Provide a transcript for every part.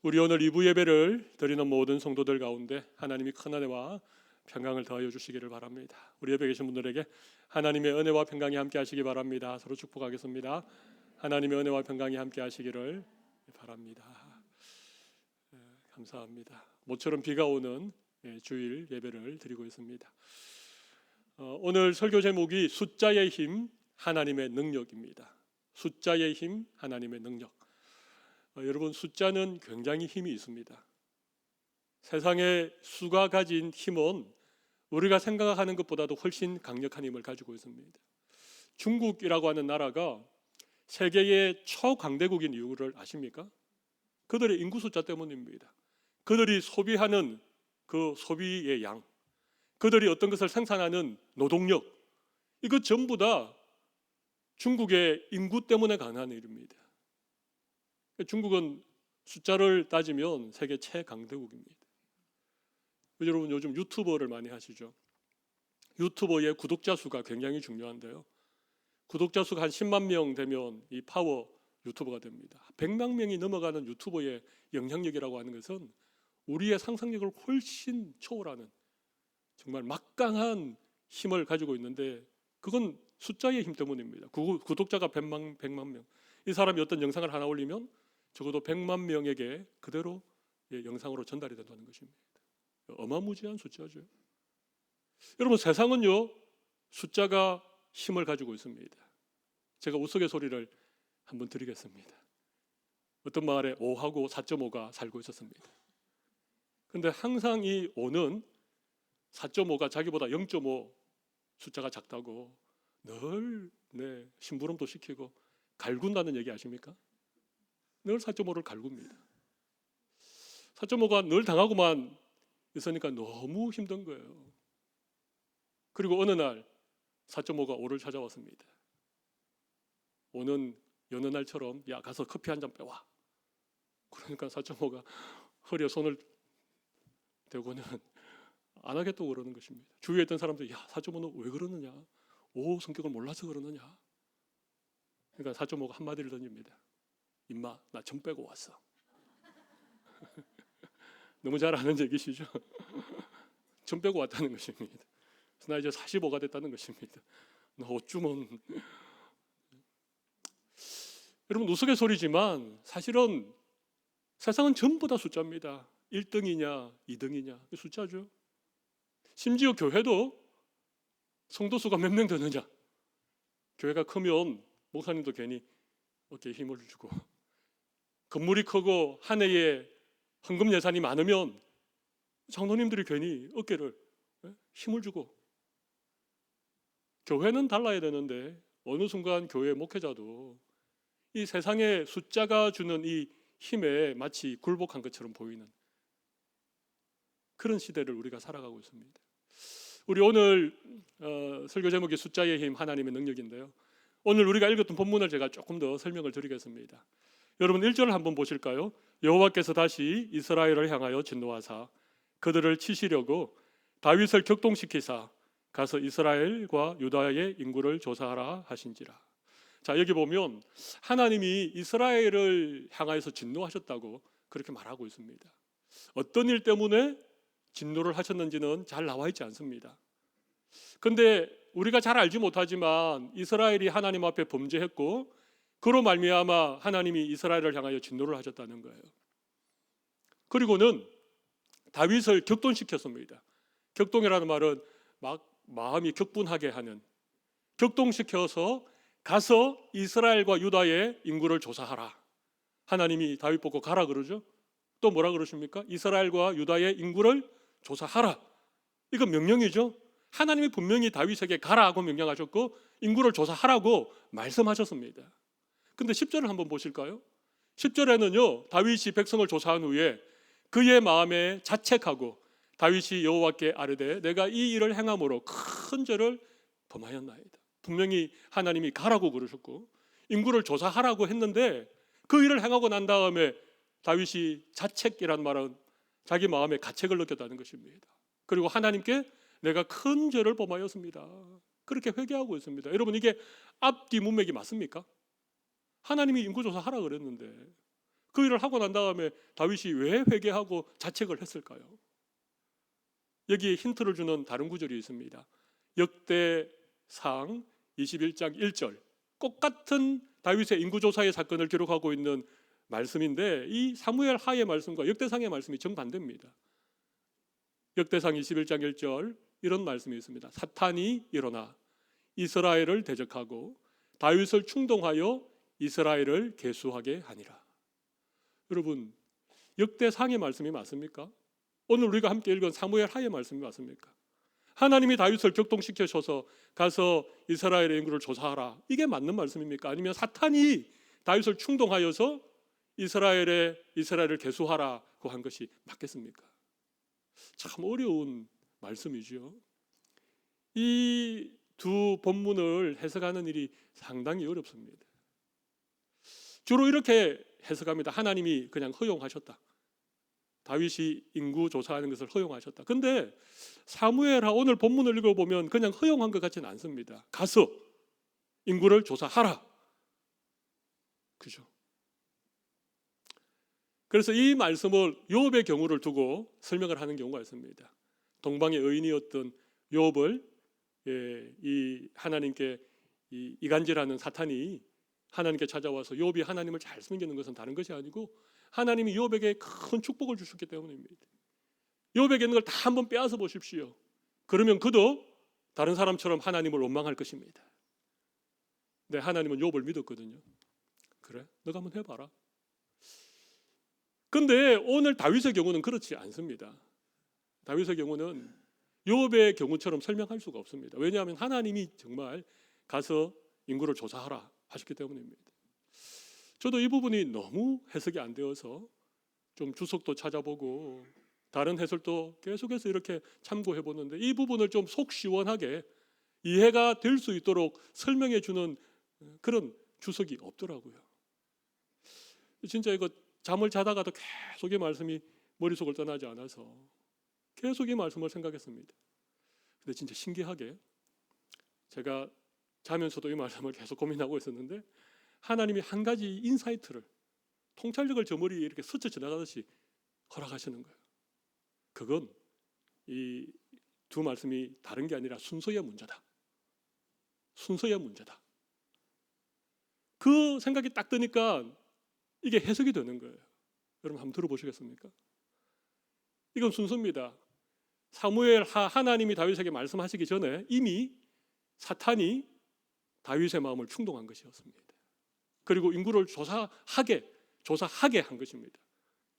우리 오늘 2부 예배를 드리는 모든 성도들 가운데 하나님이 큰 은혜와 평강을 더하여 주시기를 바랍니다. 우리 예배 계신 분들에게 하나님의 은혜와 평강이 함께 하시기 바랍니다. 서로 축복하겠습니다. 하나님의 은혜와 평강이 함께 하시기를 바랍니다. 감사합니다. 모처럼 비가 오는 주일 예배를 드리고 있습니다. 오늘 설교 제목이 숫자의 힘, 하나님의 능력입니다. 숫자의 힘, 하나님의 능력. 여러분, 숫자는 굉장히 힘이 있습니다. 세상의 수가 가진 힘은 우리가 생각하는 것보다도 훨씬 강력한 힘을 가지고 있습니다. 중국이라고 하는 나라가 세계의 초강대국인 이유를 아십니까? 그들의 인구 숫자 때문입니다. 그들이 소비하는 그 소비의 양, 그들이 어떤 것을 생산하는 노동력, 이것 전부 다 중국의 인구 때문에 가능한 일입니다. 중국은 숫자를 따지면 세계 최강대국입니다. 여러분, 요즘 유튜버를 많이 하시죠? 유튜버의 구독자 수가 굉장히 중요한데요. 구독자 수가 한 10만 명 되면 이 파워 유튜버가 됩니다. 100만 명이 넘어가는 유튜버의 영향력이라고 하는 것은 우리의 상상력을 훨씬 초월하는 정말 막강한 힘을 가지고 있는데, 그건 숫자의 힘 때문입니다. 구독자가 100만 명. 이 사람이 어떤 영상을 하나 올리면 적어도 100만 명에게 그대로 영상으로 전달이 된다는 것입니다. 어마무지한 숫자죠. 여러분, 세상은요, 숫자가 힘을 가지고 있습니다. 제가 우스갯소리를 한번 드리겠습니다. 어떤 마을에 5하고 4.5가 살고 있었습니다. 근데 항상 이 5는 4.5가 자기보다 0.5 숫자가 작다고 늘 심부름도 시키고 갈군다는 얘기 아십니까? 늘 4.5를 갈굽니다. 4.5가 늘 당하고만 있으니까 너무 힘든 거예요. 그리고 어느 날 4.5가 5를 찾아왔습니다. 5는 여느 날처럼 야, 가서 커피 한 잔 빼와. 그러니까 4.5가 허리에 손을 대고는 안 하겠다고 그러는 것입니다. 주위에 있던 사람들이 야, 4.5는 왜 그러느냐? 5 성격을 몰라서 그러느냐? 그러니까 4.5가 한마디를 던집니다. 임마, 나 점 빼고 왔어. 너무 잘 아는 얘기시죠? 점 빼고 왔다는 것입니다. 나 이제 45가 됐다는 것입니다. 나 어쩌면 여러분, 우스갯소리지만 사실은 세상은 전부 다 숫자입니다. 1등이냐 2등이냐 숫자죠. 심지어 교회도 성도 수가 몇 명 되느냐, 교회가 크면 목사님도 괜히 어깨에 힘을 주고, 건물이 크고 한 해에 헌금 예산이 많으면 장로님들이 괜히 어깨를 힘을 주고, 교회는 달라야 되는데 어느 순간 교회 목회자도 이 세상의 숫자가 주는 이 힘에 마치 굴복한 것처럼 보이는 그런 시대를 우리가 살아가고 있습니다. 우리 오늘 설교 제목이 숫자의 힘, 하나님의 능력인데요. 오늘 우리가 읽었던 본문을 제가 조금 더 설명을 드리겠습니다. 여러분, 1절을 한번 보실까요? 여호와께서 다시 이스라엘을 향하여 진노하사 그들을 치시려고 다윗을 격동시키사 가서 이스라엘과 유다의 인구를 조사하라 하신지라. 자, 여기 보면 하나님이 이스라엘을 향하여서 진노하셨다고 그렇게 말하고 있습니다. 어떤 일 때문에 진노를 하셨는지는 잘 나와 있지 않습니다. 그런데 우리가 잘 알지 못하지만 이스라엘이 하나님 앞에 범죄했고 그로 말미암아 하나님이 이스라엘을 향하여 진노를 하셨다는 거예요. 그리고는 다윗을 격동시켰습니다. 격동이라는 말은 막 마음이 격분하게 하는, 격동시켜서 가서 이스라엘과 유다의 인구를 조사하라. 하나님이 다윗 보고 가라 그러죠. 또 뭐라 그러십니까? 이스라엘과 유다의 인구를 조사하라. 이건 명령이죠. 하나님이 분명히 다윗에게 가라고 명령하셨고 인구를 조사하라고 말씀하셨습니다. 근데 10절을 한번 보실까요? 10절에는요, 다윗이 백성을 조사한 후에 그의 마음에 자책하고 다윗이 여호와께 아뢰되 내가 이 일을 행함으로 큰 죄를 범하였나이다. 분명히 하나님이 가라고 그러셨고 인구를 조사하라고 했는데 그 일을 행하고 난 다음에 다윗이 자책이라는 말은 자기 마음에 가책을 느꼈다는 것입니다. 그리고 하나님께 내가 큰 죄를 범하였습니다. 그렇게 회개하고 있습니다. 여러분, 이게 앞뒤 문맥이 맞습니까? 하나님이 인구조사 하라 그랬는데 그 일을 하고 난 다음에 다윗이 왜 회개하고 자책을 했을까요? 여기에 힌트를 주는 다른 구절이 있습니다. 역대상 21장 1절, 똑같은 다윗의 인구조사의 사건을 기록하고 있는 말씀인데 이 사무엘 하의 말씀과 역대상의 말씀이 정반대입니다. 역대상 21장 1절 이런 말씀이 있습니다. 사탄이 일어나 이스라엘을 대적하고 다윗을 충동하여 이스라엘을 계수하게 하니라. 여러분, 역대상의 말씀이 맞습니까? 오늘 우리가 함께 읽은 사무엘 하의 말씀이 맞습니까? 하나님이 다윗을 격동시켜셔서 가서 이스라엘의 인구를 조사하라, 이게 맞는 말씀입니까? 아니면 사탄이 다윗을 충동하여서 이스라엘을 계수하라고 한 것이 맞겠습니까? 참 어려운 말씀이죠. 이 두 본문을 해석하는 일이 상당히 어렵습니다. 주로 이렇게 해석합니다. 하나님이 그냥 허용하셨다. 다윗이 인구 조사하는 것을 허용하셨다. 근데 사무엘하 오늘 본문을 읽어보면 그냥 허용한 것 같지는 않습니다. 가서 인구를 조사하라. 그죠? 그래서 이 말씀을 욥의 경우를 두고 설명을 하는 경우가 있습니다. 동방의 의인이었던 욥을 이 하나님께 이간질하는 사탄이 하나님께 찾아와서 욥이 하나님을 잘 섬기는 것은 다른 것이 아니고 하나님이 욥에게 큰 축복을 주셨기 때문입니다. 욥에게 있는 걸 다 한번 빼앗아 보십시오. 그러면 그도 다른 사람처럼 하나님을 원망할 것입니다. 네, 하나님은 욥을 믿었거든요. 그래? 너가 한번 해봐라. 근데 오늘 다윗의 경우는 그렇지 않습니다. 다윗의 경우는 욥의 경우처럼 설명할 수가 없습니다. 왜냐하면 하나님이 정말 가서 인구를 조사하라 하셨기 때문입니다. 저도 이 부분이 너무 해석이 안 되어서 좀 주석도 찾아보고 다른 해설도 계속해서 이렇게 참고해 보는데 이 부분을 좀 속 시원하게 이해가 될 수 있도록 설명해 주는 그런 주석이 없더라고요. 진짜 이거 잠을 자다가도 계속 이 말씀이 머릿속을 떠나지 않아서 계속 이 말씀을 생각했습니다. 근데 진짜 신기하게 제가 자면서도 이 말씀을 계속 고민하고 있었는데 하나님이 한 가지 인사이트를, 통찰력을 저 머리에 이렇게 스쳐 지나가듯이 허락하시는 거예요. 그건 이 두 말씀이 다른 게 아니라 순서의 문제다. 순서의 문제다. 그 생각이 딱 드니까 이게 해석이 되는 거예요. 여러분 한번 들어보시겠습니까? 이건 순서입니다. 사무엘 하나님이 다윗에게 말씀하시기 전에 이미 사탄이 다윗의 마음을 충동한 것이었습니다. 그리고 인구를 조사하게 한 것입니다.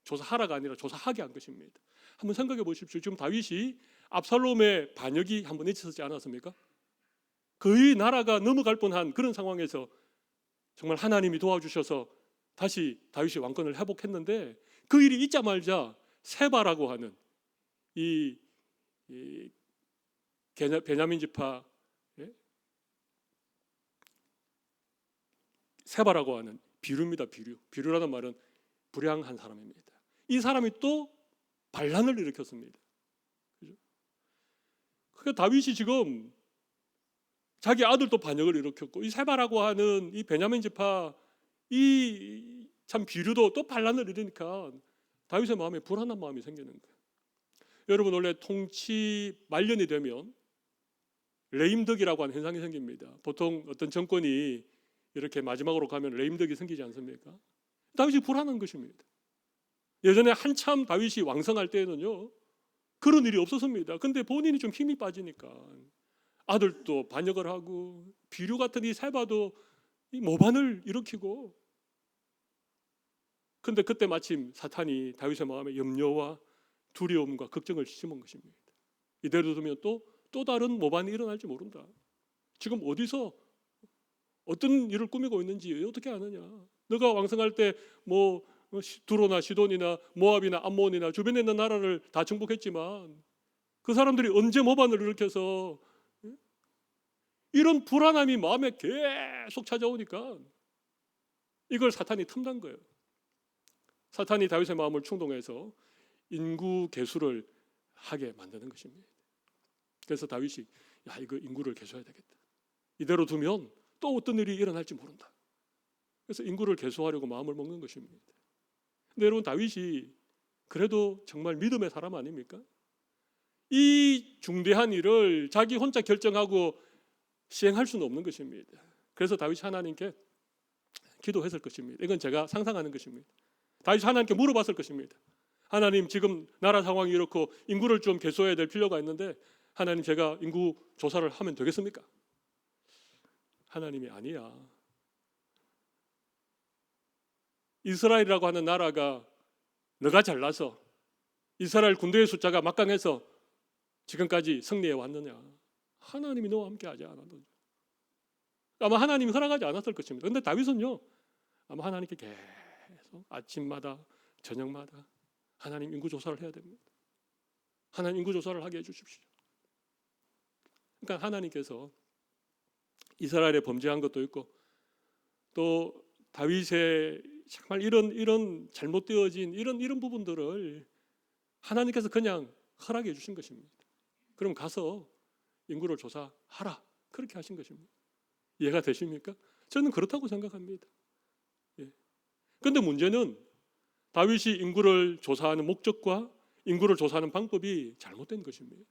조사하라가 아니라 조사하게 한 것입니다. 한번 생각해 보십시오. 지금 다윗이 압살롬의 반역이 한번 있었지 않았습니까? 거의 나라가 넘어갈 뻔한 그런 상황에서 정말 하나님이 도와주셔서 다시 다윗이 왕권을 회복했는데 그 일이 있자마자 세바라고 하는 이 베냐민 지파 세바라고 하는 비류입니다. 비류라는 말은 불량한 사람입니다. 이 사람이 또 반란을 일으켰습니다. 그죠? 그러니까 다윗이 지금 자기 아들도 반역을 일으켰고 이 세바라고 하는 이 베냐민 지파 이 참 비류도 또 반란을 일으키니까 다윗의 마음에 불안한 마음이 생기는 거예요. 여러분 원래 통치 말년이 되면 레임덕이라고 하는 현상이 생깁니다. 보통 어떤 정권이 이렇게 마지막으로 가면 레임덕이 생기지 않습니까? 다윗이 불안한 것입니다. 예전에 한참 다윗이 왕성할 때에는요 그런 일이 없었습니다. 근데 본인이 좀 힘이 빠지니까 아들도 반역을 하고 비류 같은 이 세바도 이 모반을 일으키고, 근데 그때 마침 사탄이 다윗의 마음에 염려와 두려움과 걱정을 심은 것입니다. 이대로 두면 또 다른 모반이 일어날지 모른다. 지금 어디서 어떤 일을 꾸미고 있는지 어떻게 아느냐. 너가 왕성할 때 뭐 두로나 시돈이나 모압이나 암몬이나 주변에 있는 나라를 다 정복했지만 그 사람들이 언제 모반을 일으켜서 이런 불안함이 마음에 계속 찾아오니까 이걸 사탄이 틈난 거예요. 사탄이 다윗의 마음을 충동해서 인구 계수를 하게 만드는 것입니다. 그래서 다윗이 이거 인구를 계수해야 되겠다. 이대로 두면 또 어떤 일이 일어날지 모른다. 그래서 인구를 계수하려고 마음을 먹는 것입니다. 근데 여러분, 다윗이 그래도 정말 믿음의 사람 아닙니까? 이 중대한 일을 자기 혼자 결정하고 시행할 수는 없는 것입니다. 그래서 다윗이 하나님께 기도했을 것입니다. 이건 제가 상상하는 것입니다. 다윗이 하나님께 물어봤을 것입니다. 하나님, 지금 나라 상황이 이렇고 인구를 좀 개소해야 될 필요가 있는데 하나님, 제가 인구 조사를 하면 되겠습니까? 하나님이 아니야. 이스라엘이라고 하는 나라가 너가 잘나서 이스라엘 군대의 숫자가 막강해서 지금까지 승리해 왔느냐? 하나님이 너와 함께 하지 않았느냐? 아마 하나님이 허락하지 않았을 것입니다. 그런데 다윗은요, 아마 하나님께 계속 아침마다 저녁마다 하나님, 인구 조사를 해야 됩니다. 하나님, 인구 조사를 하게 해주십시오. 그러니까 하나님께서 이스라엘에 범죄한 것도 있고 또 다윗의 정말 이런 잘못되어진 이런 부분들을 하나님께서 그냥 허락해 주신 것입니다. 그럼 가서 인구를 조사하라, 그렇게 하신 것입니다. 이해가 되십니까? 저는 그렇다고 생각합니다. 그런데 문제는 다윗이 인구를 조사하는 목적과 인구를 조사하는 방법이 잘못된 것입니다.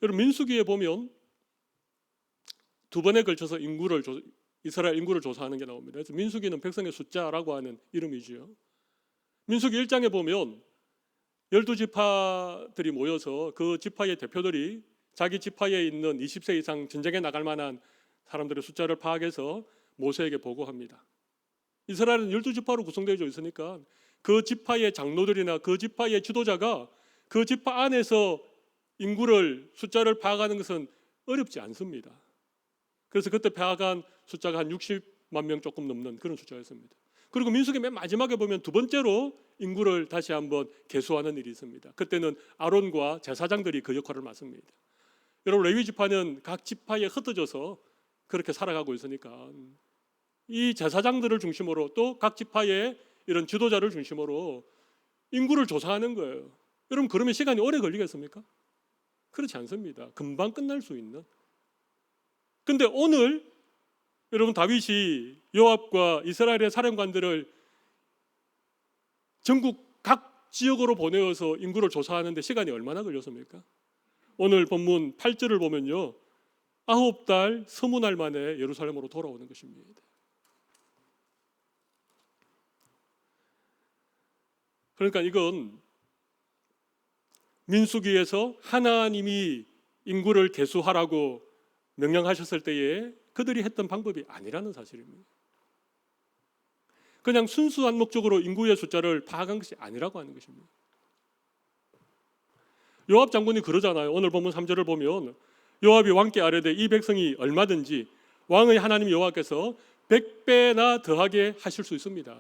여러분, 민수기에 보면 두 번에 걸쳐서 이스라엘 인구를 조사하는 게 나옵니다. 그래서 민수기는 백성의 숫자라고 하는 이름이지요. 민수기 1장에 보면 12지파들이 모여서 그 지파의 대표들이 자기 지파에 있는 20세 이상 전쟁에 나갈 만한 사람들의 숫자를 파악해서 모세에게 보고합니다. 이스라엘은 12지파로 구성되어 있으니까 그 지파의 장로들이나 그 지파의 지도자가 그 지파 안에서 숫자를 파악하는 것은 어렵지 않습니다. 그래서 그때 파악한 숫자가 한 60만 명 조금 넘는 그런 숫자였습니다. 그리고 민수기 맨 마지막에 보면 두 번째로 인구를 다시 한번 계수하는 일이 있습니다. 그때는 아론과 제사장들이 그 역할을 맡습니다. 여러분, 레위 지파는 각 지파에 흩어져서 그렇게 살아가고 있으니까 이 제사장들을 중심으로 또 각 지파의 이런 지도자를 중심으로 인구를 조사하는 거예요. 여러분, 그러면 시간이 오래 걸리겠습니까? 그렇지 않습니다. 금방 끝날 수 있는. 근데 오늘 여러분, 다윗이 요압과 이스라엘의 사령관들을 전국 각 지역으로 보내어서 인구를 조사하는데 시간이 얼마나 걸렸습니까? 오늘 본문 8절을 보면요, 9달 서문할 만에 예루살렘으로 돌아오는 것입니다. 그러니까 이건 민수기에서 하나님이 인구를 계수하라고 명령하셨을 때에 그들이 했던 방법이 아니라는 사실입니다. 그냥 순수한 목적으로 인구의 숫자를 파악한 것이 아니라고 하는 것입니다. 요압 장군이 그러잖아요. 오늘 본문 3절을 보면 요압이 왕께 아뢰되 이 백성이 얼마든지 왕의 하나님 여호와께서 100배나 더하게 하실 수 있습니다.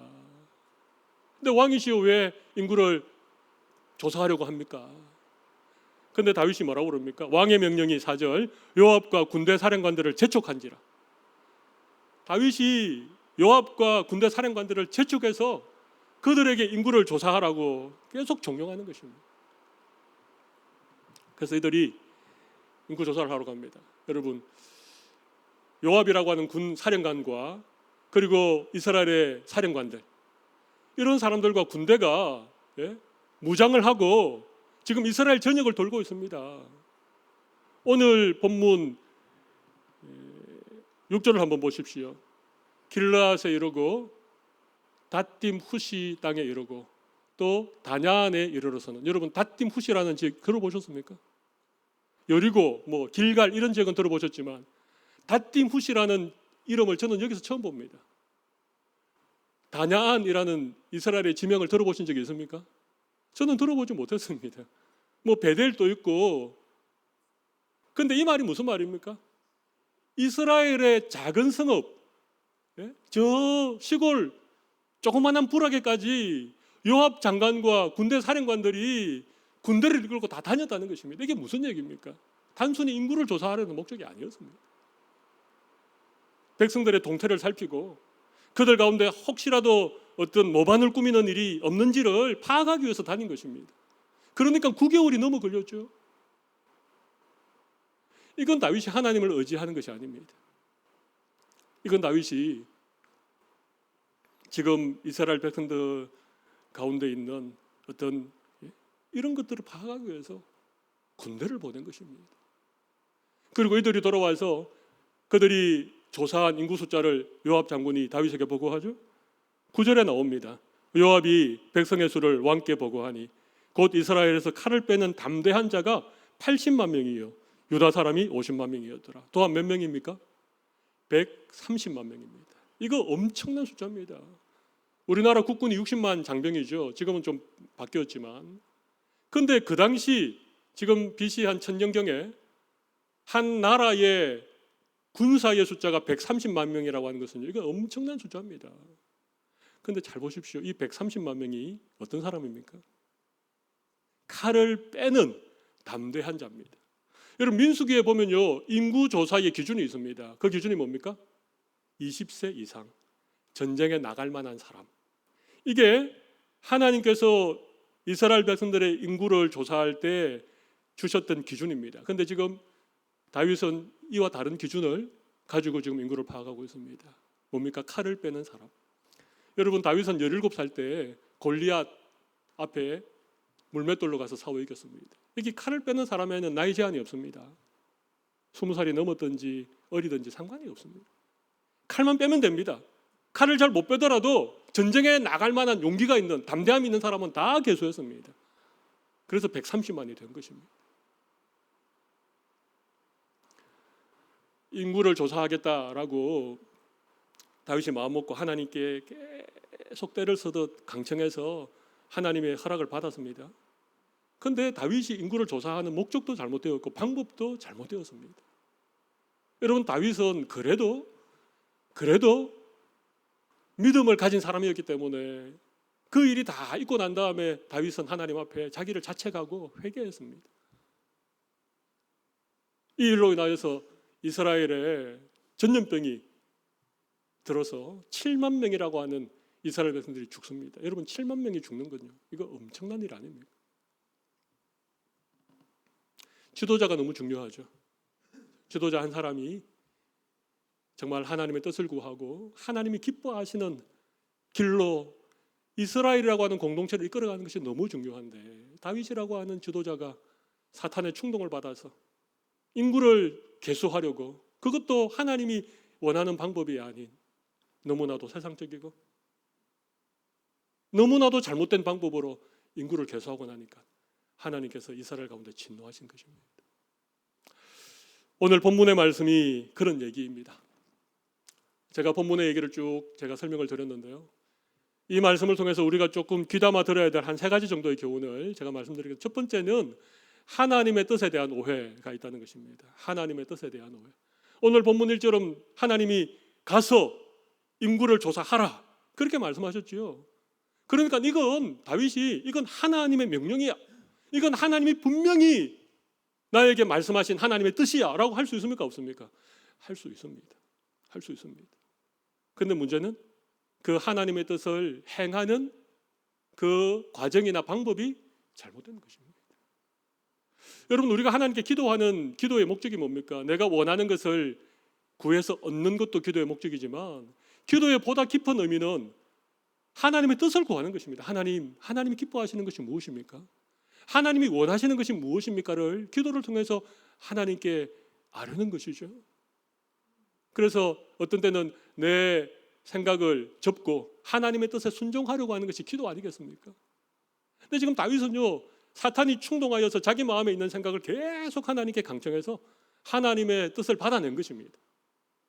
근데 왕이시여 왜 인구를 조사하려고 합니까? 근데 다윗이 뭐라고 그럽니까? 왕의 명령이 4절 요압과 군대 사령관들을 재촉한지라. 다윗이 요압과 군대 사령관들을 재촉해서 그들에게 인구를 조사하라고 계속 종용하는 것입니다. 그래서 이들이 인구 조사를 하러 갑니다. 여러분, 요압이라고 하는 군 사령관과 그리고 이스라엘의 사령관들, 이런 사람들과 군대가 무장을 하고 지금 이스라엘 전역을 돌고 있습니다. 오늘 본문 6절을 한번 보십시오. 길르앗에 이르고 닷딤 후시 땅에 이르고 또 다냐안에 이르러서는, 여러분 닷딤 후시라는 지역 들어보셨습니까? 여리고 길갈 이런 지역은 들어보셨지만 닷딤 후시라는 이름을 저는 여기서 처음 봅니다. 다냐안이라는 이스라엘의 지명을 들어보신 적이 있습니까? 저는 들어보지 못했습니다. 베델도 있고. 근데 이 말이 무슨 말입니까? 이스라엘의 작은 성읍, 저 시골 조그만한 부락에까지 요압 장관과 군대 사령관들이 군대를 이끌고 다 다녔다는 것입니다. 이게 무슨 얘기입니까? 단순히 인구를 조사하려는 목적이 아니었습니다. 백성들의 동태를 살피고 그들 가운데 혹시라도 어떤 모반을 꾸미는 일이 없는지를 파악하기 위해서 다닌 것입니다. 그러니까 9개월이 넘어 걸렸죠. 이건 다윗이 하나님을 의지하는 것이 아닙니다. 이건 다윗이 지금 이스라엘 백성들 가운데 있는 어떤 이런 것들을 파악하기 위해서 군대를 보낸 것입니다. 그리고 이들이 돌아와서 그들이 조사한 인구 숫자를 요압 장군이 다윗에게 보고하죠. 9절에 나옵니다. 요압이 백성의 수를 왕께 보고하니 곧 이스라엘에서 칼을 빼는 담대한 자가 80만 명이요 유다 사람이 50만 명이었더라. 또한 몇 명입니까? 130만 명입니다. 이거 엄청난 숫자입니다. 우리나라 국군이 60만 장병이죠. 지금은 좀 바뀌었지만. 그런데 그 당시 지금 BC 한 천년경에 한 나라의 군사의 숫자가 130만 명이라고 하는 것은 이거 엄청난 숫자입니다. 그런데 잘 보십시오. 이 130만 명이 어떤 사람입니까? 칼을 빼는 담대한 자입니다. 여러분 민수기에 보면요 인구 조사의 기준이 있습니다. 그 기준이 뭡니까? 20세 이상 전쟁에 나갈 만한 사람. 이게 하나님께서 이스라엘 백성들의 인구를 조사할 때 주셨던 기준입니다. 그런데 지금 다윗은 이와 다른 기준을 가지고 지금 인구를 파악하고 있습니다. 뭡니까? 칼을 빼는 사람. 여러분 다윗은 17살 때 골리앗 앞에 물맷돌로 가서 싸워 이겼습니다. 여기 칼을 빼는 사람에는 나이 제한이 없습니다. 20살이 넘었든지 어리든지 상관이 없습니다. 칼만 빼면 됩니다. 칼을 잘 못 빼더라도 전쟁에 나갈 만한 용기가 있는 담대함이 있는 사람은 다 계수했습니다. 그래서 130만이 된 것입니다. 인구를 조사하겠다라고 다윗이 마음먹고 하나님께 계속 때를 쓰듯 강청해서 하나님의 허락을 받았습니다. 그런데 다윗이 인구를 조사하는 목적도 잘못되었고 방법도 잘못되었습니다. 여러분 다윗은 그래도 믿음을 가진 사람이었기 때문에 그 일이 다 있고 난 다음에 다윗은 하나님 앞에 자기를 자책하고 회개했습니다. 이 일로 인하여서 이스라엘에 전염병이 들어서 7만 명이라고 하는 이스라엘 백성들이 죽습니다. 여러분 7만 명이 죽는 건요 이거 엄청난 일 아닙니까? 지도자가 너무 중요하죠. 지도자 한 사람이 정말 하나님의 뜻을 구하고 하나님이 기뻐하시는 길로 이스라엘이라고 하는 공동체를 이끌어가는 것이 너무 중요한데 다윗이라고 하는 지도자가 사탄의 충동을 받아서 인구를 계수하려고 그것도 하나님이 원하는 방법이 아닌 너무나도 세상적이고 너무나도 잘못된 방법으로 인구를 계수하고 나니까 하나님께서 이스라엘 가운데 진노하신 것입니다. 오늘 본문의 말씀이 그런 얘기입니다. 제가 본문의 얘기를 쭉 제가 설명을 드렸는데요. 이 말씀을 통해서 우리가 조금 귀담아 들어야 될 한 세 가지 정도의 교훈을 제가 말씀드리겠습니다. 첫 번째는 하나님의 뜻에 대한 오해가 있다는 것입니다. 하나님의 뜻에 대한 오해. 오늘 본문 1절은 하나님이 가서 인구를 조사하라 그렇게 말씀하셨지요. 그러니까 이건 하나님의 명령이야. 이건 하나님이 분명히 나에게 말씀하신 하나님의 뜻이야 라고 할 수 있습니까? 없습니까? 할 수 있습니다. 할 수 있습니다. 그런데 문제는 그 하나님의 뜻을 행하는 그 과정이나 방법이 잘못된 것입니다. 여러분 우리가 하나님께 기도하는 기도의 목적이 뭡니까? 내가 원하는 것을 구해서 얻는 것도 기도의 목적이지만 기도의 보다 깊은 의미는 하나님의 뜻을 구하는 것입니다. 하나님이 기뻐하시는 것이 무엇입니까? 하나님이 원하시는 것이 무엇입니까를 기도를 통해서 하나님께 아뢰는 것이죠. 그래서 어떤 때는 내 생각을 접고 하나님의 뜻에 순종하려고 하는 것이 기도 아니겠습니까? 근데 지금 다윗은요 사탄이 충동하여서 자기 마음에 있는 생각을 계속 하나님께 강청해서 하나님의 뜻을 받아낸 것입니다.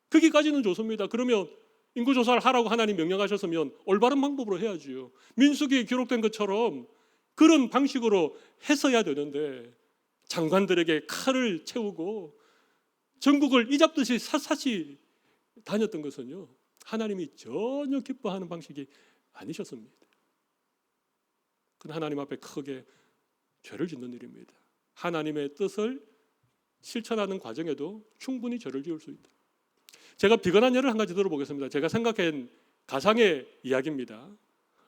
거기까지는 좋습니다. 그러면 인구조사를 하라고 하나님 명령하셨으면 올바른 방법으로 해야지요. 민수기에 기록된 것처럼 그런 방식으로 했어야 되는데 장관들에게 칼을 채우고 전국을 이잡듯이 샅샅이 다녔던 것은요 하나님이 전혀 기뻐하는 방식이 아니셨습니다. 그건 하나님 앞에 크게 죄를 짓는 일입니다. 하나님의 뜻을 실천하는 과정에도 충분히 죄를 지을 수 있다. 제가 비근한 예를 한 가지 들어보겠습니다. 제가 생각한 가상의 이야기입니다.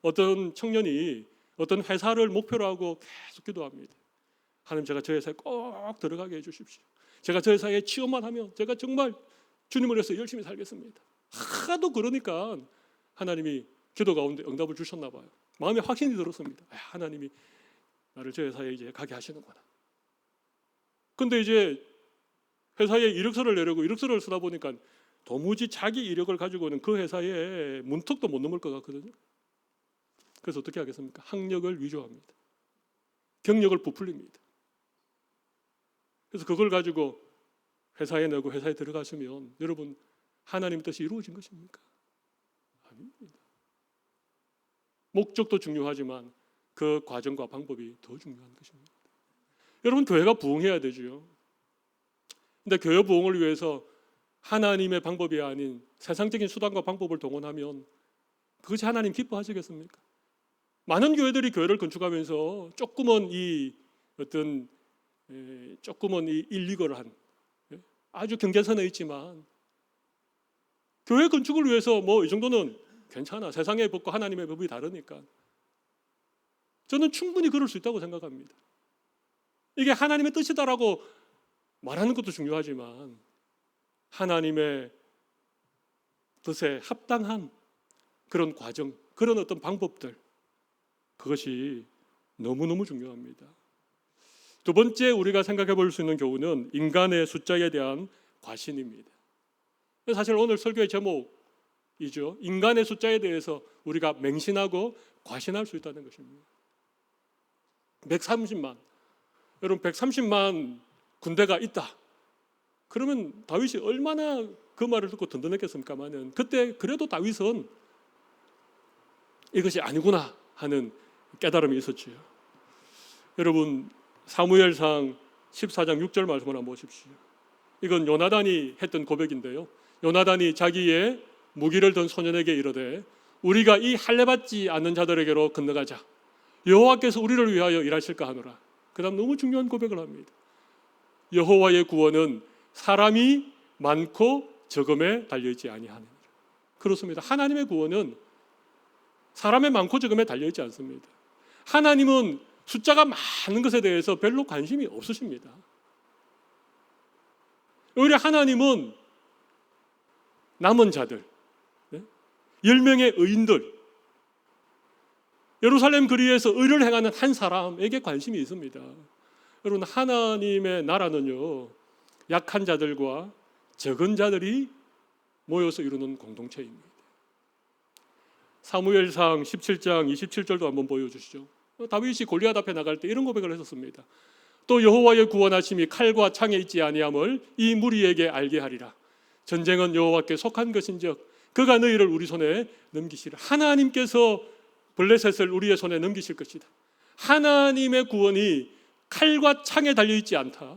어떤 청년이 어떤 회사를 목표로 하고 계속 기도합니다. 하나님 제가 저 회사에 꼭 들어가게 해주십시오. 제가 저 회사에 취업만 하면 제가 정말 주님을 위해서 열심히 살겠습니다. 하도 그러니까 하나님이 기도 가운데 응답을 주셨나 봐요. 마음에 확신이 들었습니다. 하나님이 나를 저 회사에 이제 가게 하시는구나. 근데 이제 회사에 이력서를 내려고 이력서를 쓰다 보니까 도무지 자기 이력을 가지고는 그 회사에 문턱도 못 넘을 것 같거든요. 그래서 어떻게 하겠습니까? 학력을 위조합니다. 경력을 부풀립니다. 그래서 그걸 가지고 회사에 내고 회사에 들어가시면 여러분 하나님 뜻이 이루어진 것입니까? 아닙니다. 목적도 중요하지만 그 과정과 방법이 더 중요한 것입니다. 여러분 교회가 부흥해야 되죠. 근데 교회 부흥을 위해서 하나님의 방법이 아닌 세상적인 수단과 방법을 동원하면 그것이 하나님 기뻐하시겠습니까? 많은 교회들이 교회를 건축하면서 조금은 이 일리거한 아주 경계선에 있지만 교회 건축을 위해서 뭐 이 정도는 괜찮아. 세상의 법과 하나님의 법이 다르니까. 저는 충분히 그럴 수 있다고 생각합니다. 이게 하나님의 뜻이다라고 말하는 것도 중요하지만 하나님의 뜻에 합당한 그런 과정, 그런 어떤 방법들, 그것이 너무너무 중요합니다. 두 번째 우리가 생각해 볼 수 있는 교훈은 인간의 숫자에 대한 과신입니다. 사실 오늘 설교의 제목이죠. 인간의 숫자에 대해서 우리가 맹신하고 과신할 수 있다는 것입니다. 130만, 여러분 130만 군대가 있다. 그러면 다윗이 얼마나 그 말을 듣고 든든했겠습니까마는 그때 그래도 다윗은 이것이 아니구나 하는 깨달음이 있었지요. 여러분 사무엘상 14장 6절 말씀을 한번 보십시오. 이건 요나단이 했던 고백인데요. 요나단이 자기의 무기를 든 소년에게 이르되 우리가 이 할례받지 않는 자들에게로 건너가자. 여호와께서 우리를 위하여 일하실까 하노라. 그 다음 너무 중요한 고백을 합니다. 여호와의 구원은 사람이 많고 적음에 달려있지 아니하느니라. 그렇습니다. 하나님의 구원은 사람의 많고 적음에 달려있지 않습니다. 하나님은 숫자가 많은 것에 대해서 별로 관심이 없으십니다. 오히려 하나님은 남은 자들, 10명의 의인들, 예루살렘 거리에서 의를 행하는 한 사람에게 관심이 있습니다. 여러분 하나님의 나라는요 약한 자들과 적은 자들이 모여서 이루는 공동체입니다. 사무엘상 17장 27절도 한번 보여주시죠. 다윗이 골리앗 앞에 나갈 때 이런 고백을 했었습니다. 또 여호와의 구원하심이 칼과 창에 있지 아니함을 이 무리에게 알게 하리라. 전쟁은 여호와께 속한 것인즉 그가 너희를 우리 손에 넘기시리라. 하나님께서 블레셋을 우리의 손에 넘기실 것이다. 하나님의 구원이 칼과 창에 달려있지 않다.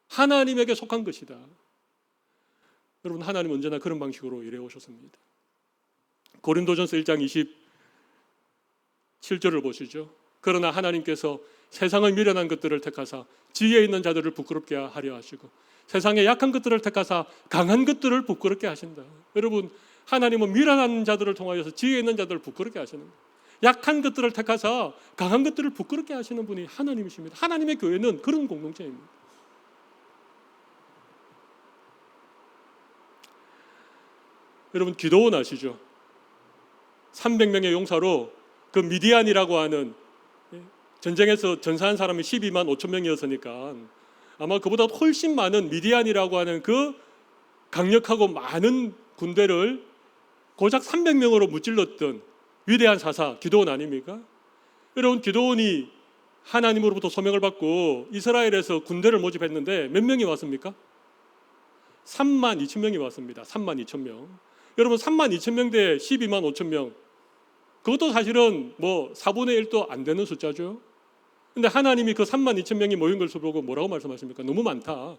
하나님에게 속한 것이다. 여러분 하나님 언제나 그런 방식으로 일해 오셨습니다. 고린도전서 1장 27절을 보시죠. 그러나 하나님께서 세상의 미련한 것들을 택하사 지혜 있는 자들을 부끄럽게 하려 하시고 세상의 약한 것들을 택하사 강한 것들을 부끄럽게 하신다. 여러분 하나님은 미련한 자들을 통하여서 지혜 있는 자들을 부끄럽게 하시는 거예요. 약한 것들을 택하사 강한 것들을 부끄럽게 하시는 분이 하나님이십니다. 하나님의 교회는 그런 공동체입니다. 여러분 기도원 아시죠? 300명의 용사로 그 미디안이라고 하는 전쟁에서 전사한 사람이 12만 5천 명이었으니까 아마 그보다 훨씬 많은 미디안이라고 하는 그 강력하고 많은 군대를 고작 300명으로 무찔렀던 위대한 사사 기드온 아닙니까? 여러분 기드온이 하나님으로부터 소명을 받고 이스라엘에서 군대를 모집했는데 몇 명이 왔습니까? 3만 2천 명이 왔습니다. 3만 2천 명. 여러분 3만 2천 명 대 12만 5천 명, 그것도 사실은 뭐 4분의 1도 안 되는 숫자죠. 근데 하나님이 그 3만 2천 명이 모인 것을 보고 뭐라고 말씀하십니까? 너무 많다.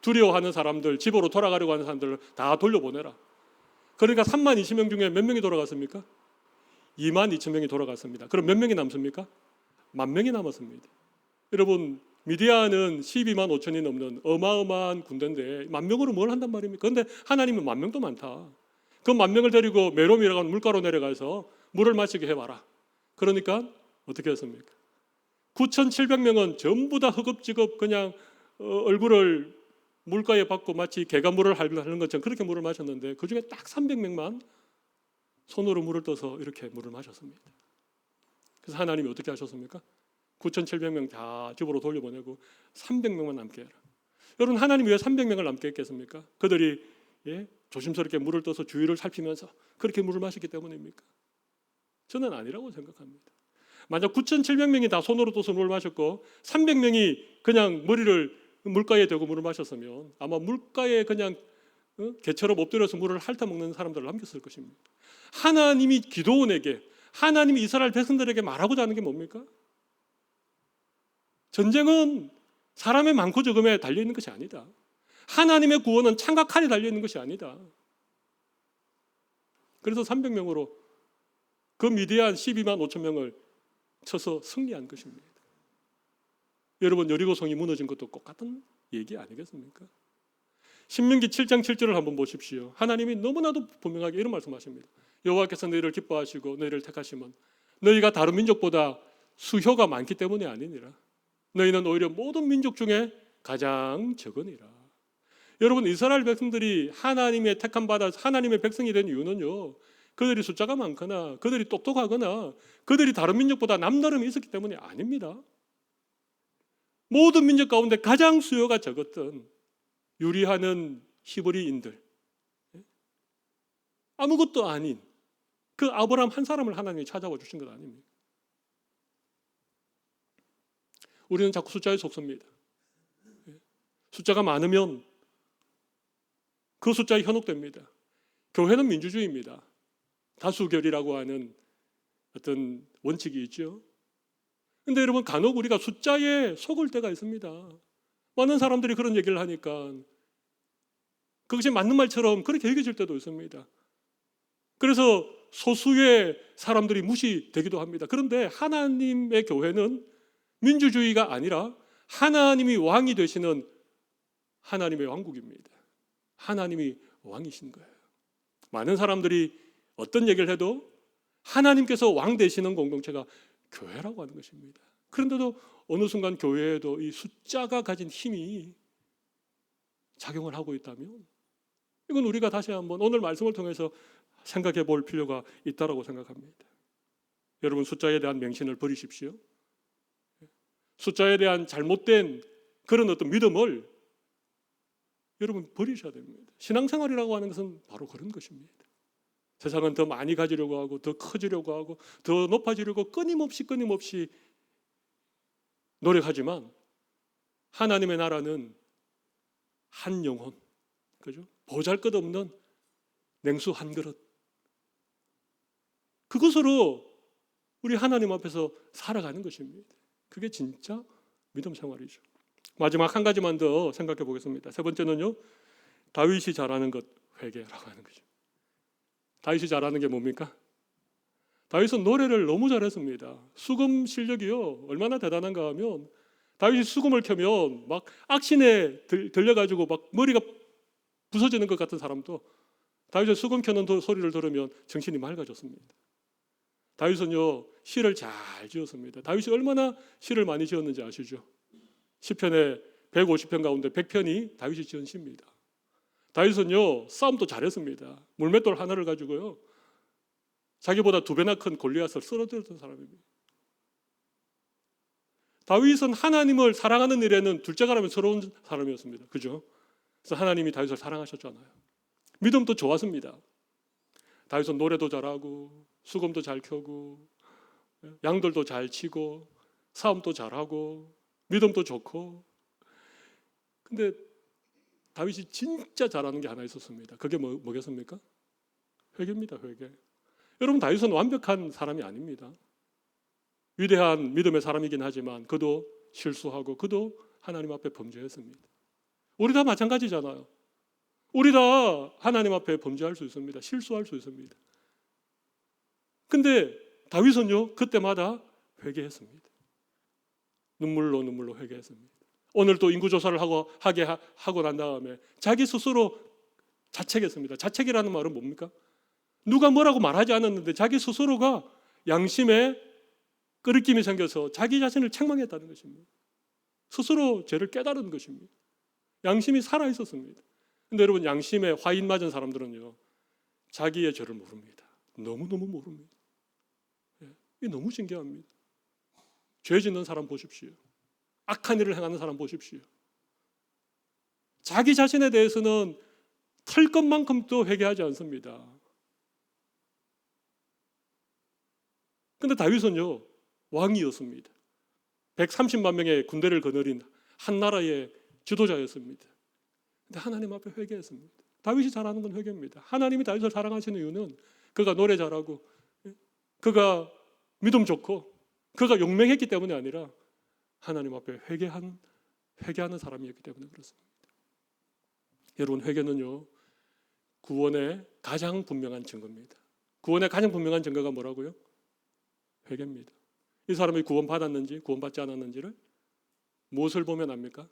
두려워하는 사람들, 집으로 돌아가려고 하는 사람들을 다 돌려보내라. 그러니까 3만 2천 명 중에 몇 명이 돌아갔습니까? 2만 2천 명이 돌아갔습니다. 그럼 몇 명이 남습니까? 1만 명이 남았습니다. 여러분 미디안은 12만 5천이 넘는 어마어마한 군대인데 1만 명으로 뭘 한단 말입니까? 그런데 하나님은 1만 명도 많다. 그 1만 명을 데리고 메롬이라고 하는 물가로 내려가서 물을 마시게 해봐라. 그러니까 어떻게 했습니까? 9,700명은 전부 다 허겁지겁 그냥 얼굴을 물가에 받고 마치 개가 물을 하는 것처럼 그렇게 물을 마셨는데 그 중에 딱 300명만 손으로 물을 떠서 이렇게 물을 마셨습니다. 그래서 하나님이 어떻게 하셨습니까? 9,700명 다 집으로 돌려보내고 300명만 남게 해라. 여러분, 하나님이 왜 300명을 남게 했겠습니까? 그들이 조심스럽게 물을 떠서 주위를 살피면서 그렇게 물을 마셨기 때문입니까? 저는 아니라고 생각합니다. 만약 9,700명이 다 손으로 떠서 물을 마셨고 300명이 그냥 머리를 물가에 대고 물을 마셨으면 아마 물가에 그냥 개처럼 엎드려서 물을 핥아먹는 사람들을 남겼을 것입니다. 하나님이 기도원에게, 하나님이 이스라엘 백성들에게 말하고자 하는 게 뭡니까? 전쟁은 사람의 많고 적음에 달려있는 것이 아니다. 하나님의 구원은 창과 칼에 달려있는 것이 아니다. 그래서 300명으로 그 미디안 12만 5천 명을 쳐서 승리한 것입니다. 여러분, 여리고성이 무너진 것도 똑같은 얘기 아니겠습니까? 신명기 7장 7절을 한번 보십시오. 하나님이 너무나도 분명하게 이런 말씀하십니다. 여호와께서 너희를 기뻐하시고 너희를 택하시면 너희가 다른 민족보다 수효가 많기 때문이 아니니라. 너희는 오히려 모든 민족 중에 가장 적으니라. 여러분, 이스라엘 백성들이 하나님의 택함 받아 하나님의 백성이 된 이유는요, 그들이 숫자가 많거나 그들이 똑똑하거나 그들이 다른 민족보다 남다름이 있었기 때문이 아닙니다. 모든 민족 가운데 가장 수요가 적었던 유리하는 히브리인들, 아무것도 아닌 그 아브라함 한 사람을 하나님이 찾아와 주신 것 아닙니까? 우리는 자꾸 숫자에 속습니다. 숫자가 많으면 그 숫자에 현혹됩니다. 교회는 민주주의입니다. 다수결이라고 하는 어떤 원칙이 있죠. 그런데 여러분, 간혹 우리가 숫자에 속을 때가 있습니다. 많은 사람들이 그런 얘기를 하니까 그것이 맞는 말처럼 그렇게 여겨질 때도 있습니다. 그래서 소수의 사람들이 무시되기도 합니다. 그런데 하나님의 교회는 민주주의가 아니라 하나님이 왕이 되시는 하나님의 왕국입니다. 하나님이 왕이신 거예요. 많은 사람들이 어떤 얘기를 해도 하나님께서 왕 되시는 공동체가 교회라고 하는 것입니다. 그런데도 어느 순간 교회에도 이 숫자가 가진 힘이 작용을 하고 있다면 이건 우리가 다시 한번 오늘 말씀을 통해서 생각해 볼 필요가 있다고 생각합니다. 여러분, 숫자에 대한 맹신을 버리십시오. 숫자에 대한 잘못된 그런 어떤 믿음을 여러분 버리셔야 됩니다. 신앙생활이라고 하는 것은 바로 그런 것입니다. 세상은 더 많이 가지려고 하고 더 커지려고 하고 더 높아지려고 끊임없이 노력하지만 하나님의 나라는 한 영혼, 그죠? 보잘것없는 냉수 한 그릇, 그것으로 우리 하나님 앞에서 살아가는 것입니다. 그게 진짜 믿음 생활이죠. 마지막 한 가지만 더 생각해 보겠습니다. 세 번째는요, 다윗이 잘하는 것, 회개라고 하는 거죠. 다윗이 잘하는 게 뭡니까? 다윗은 노래를 너무 잘했습니다. 수금 실력이요, 얼마나 대단한가 하면 다윗이 수금을 켜면 막 악신에 들려가지고 막 머리가 부서지는 것 같은 사람도 다윗의 수금 켜는 소리를 들으면 정신이 맑아졌습니다. 다윗은요, 시를 잘 지었습니다. 다윗이 얼마나 시를 많이 지었는지 아시죠? 시편의 150편 가운데 100편이 다윗이 지은 시입니다. 다윗은요, 싸움도 잘했습니다. 물맷돌 하나를 가지고요, 자기보다 2배나 큰 골리앗을 쓰러뜨렸던 사람입니다. 다윗은 하나님을 사랑하는 일에는 둘째가라면 서러운 사람이었습니다. 그죠? 그래서 하나님이 다윗을 사랑하셨잖아요. 믿음도 좋았습니다. 다윗은 노래도 잘하고 수금도 잘 켜고 양들도 잘 치고 싸움도 잘하고 믿음도 좋고. 근데 다윗이 진짜 잘하는 게 하나 있었습니다. 그게 뭐겠습니까? 회개입니다. 회개. 여러분, 다윗은 완벽한 사람이 아닙니다. 위대한 믿음의 사람이긴 하지만 그도 실수하고 그도 하나님 앞에 범죄했습니다. 우리 다 마찬가지잖아요. 우리 다 하나님 앞에 범죄할 수 있습니다. 실수할 수 있습니다. 근데 다윗은요, 그때마다 회개했습니다. 눈물로 회개했습니다. 오늘 또 인구조사를 하고 난 다음에 자기 스스로 자책했습니다. 자책이라는 말은 뭡니까? 누가 뭐라고 말하지 않았는데 자기 스스로가 양심에 끄리낌이 생겨서 자기 자신을 책망했다는 것입니다. 스스로 죄를 깨달은 것입니다. 양심이 살아있었습니다. 근데 여러분, 양심에 화인 맞은 사람들은요, 자기의 죄를 모릅니다. 너무너무 모릅니다. 이게 너무 신기합니다. 죄 짓는 사람 보십시오. 악한 일을 행하는 사람 보십시오. 자기 자신에 대해서는 털 것만큼도 회개하지 않습니다. 근데 다윗은요, 왕이었습니다. 130만 명의 군대를 거느린 한 나라의 지도자였습니다. 근데 하나님 앞에 회개했습니다. 다윗이 잘하는 건 회개입니다. 하나님이 다윗을 사랑하시는 이유는 그가 노래 잘하고 그가 믿음 좋고 그가 용맹했기 때문이 아니라 하나님 앞에 회개하는 사람이었기 때문에 그렇습니다. 여러분, 회개는요, 구원의 가장 분명한 증거입니다. 구원의 가장 분명한 증거가 뭐라고요? 회개입니다. 이 사람이 구원받았는지 구원받지 않았는지를 무엇을 보면 압니까?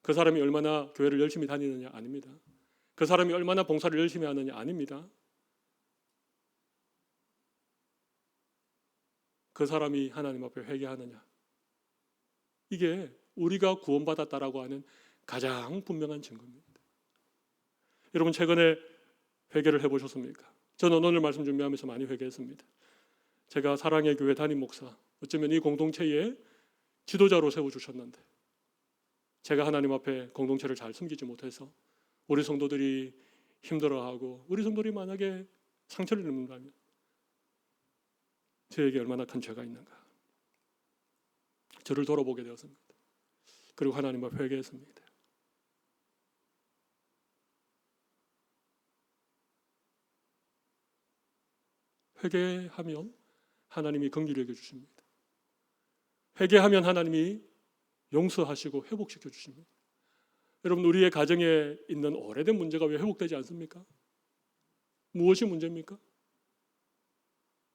그 사람이 얼마나 교회를 열심히 다니느냐? 아닙니다. 그 사람이 얼마나 봉사를 열심히 하느냐? 아닙니다. 그 사람이 하나님 앞에 회개하느냐? 이게 우리가 구원받았다라고 하는 가장 분명한 증거입니다. 여러분, 최근에 회개를 해보셨습니까? 저는 오늘 말씀 준비하면서 많이 회개했습니다. 제가 사랑의 교회 담임 목사, 어쩌면 이 공동체의 지도자로 세워주셨는데 제가 하나님 앞에 공동체를 잘 섬기지 못해서 우리 성도들이 힘들어하고 우리 성도들이 만약에 상처를 입는다면 저에게 얼마나 큰 죄가 있는가. 저를 돌아보게 되었습니다. 그리고 하나님 앞에 회개했습니다. 회개하면 하나님이 긍휼히 여겨 주십니다. 회개하면 하나님이 용서하시고 회복시켜 주십니다. 여러분, 우리의 가정에 있는 오래된 문제가 왜 회복되지 않습니까? 무엇이 문제입니까?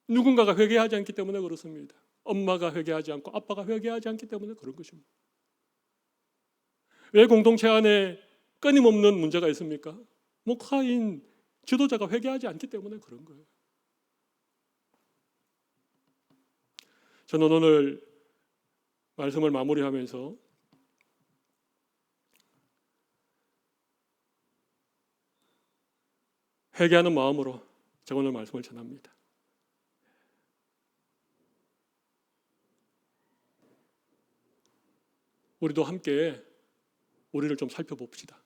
누군가가 회개하지 않기 때문에 그렇습니다. 엄마가 회개하지 않고 아빠가 회개하지 않기 때문에 그런 것입니다. 왜 공동체 안에 끊임없는 문제가 있습니까? 목사인 지도자가 회개하지 않기 때문에 그런 거예요. 저는 오늘 말씀을 마무리하면서 회개하는 마음으로 제가 오늘 말씀을 전합니다. 우리도 함께 우리를 좀 살펴봅시다.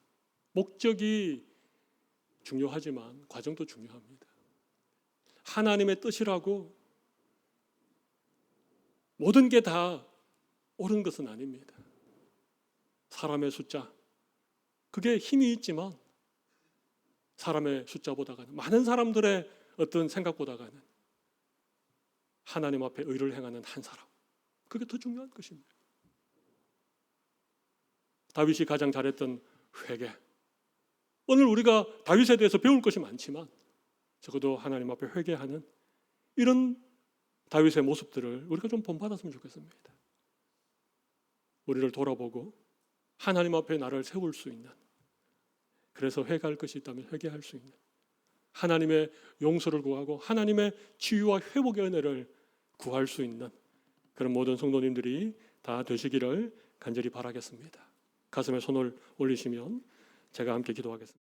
목적이 중요하지만 과정도 중요합니다. 하나님의 뜻이라고 모든 게 다 옳은 것은 아닙니다. 사람의 숫자, 그게 힘이 있지만 사람의 숫자보다는 많은 사람들의 어떤 생각보다는 하나님 앞에 의를 행하는 한 사람, 그게 더 중요한 것입니다. 다윗이 가장 잘했던 회개. 오늘 우리가 다윗에 대해서 배울 것이 많지만 적어도 하나님 앞에 회개하는 이런 다윗의 모습들을 우리가 좀 본받았으면 좋겠습니다. 우리를 돌아보고 하나님 앞에 나를 세울 수 있는, 그래서 회개할 것이 있다면 회개할 수 있는, 하나님의 용서를 구하고 하나님의 치유와 회복의 은혜를 구할 수 있는 그런 모든 성도님들이 다 되시기를 간절히 바라겠습니다. 가슴에 손을 올리시면 제가 함께 기도하겠습니다.